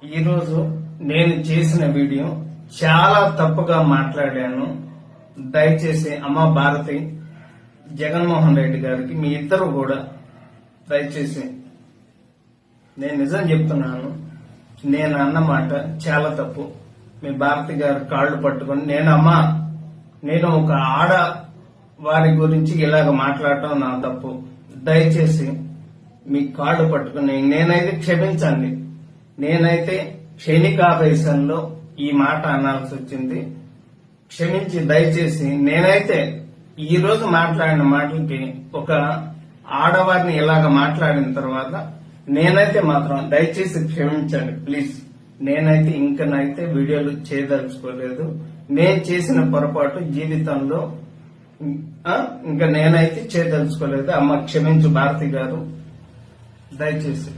ఈరోజు నేను చేసిన వీడియో చాలా తప్పుగా మాట్లాడాను. దయచేసి అమ్మ భారతి, జగన్మోహన్ రెడ్డి గారికి మీ ఇద్దరు కూడా దయచేసి నేను నిజం చెప్తున్నాను. నేను అన్నమాట చాలా తప్పు. మీ భారతి గారి కాళ్ళు పట్టుకొని నేను ఒక ఆడ వారి గురించి ఇలాగ మాట్లాడటం నా తప్పు. దయచేసి మీ కాళ్ళు పట్టుకుని నేనైతే క్షమించండి. నేనైతే క్షణికావేశంలో ఈ మాట అనాల్సి వచ్చింది. క్షమించి దయచేసి నేనైతే ఈ రోజు మాట్లాడిన మాటలకి ఒక ఆడవారిని ఇలాగ మాట్లాడిన తర్వాత నేనైతే మాత్రం దయచేసి క్షమించండి ప్లీజ్. నేనైతే ఇంకనైతే వీడియోలు చేయదలుచుకోలేదు. నేను చేసిన పొరపాటు జీవితంలో ఇంకా నేనైతే చేయదలుచుకోలేదు. అమ్మ క్షమించు భారతి గారు, దయచేసి.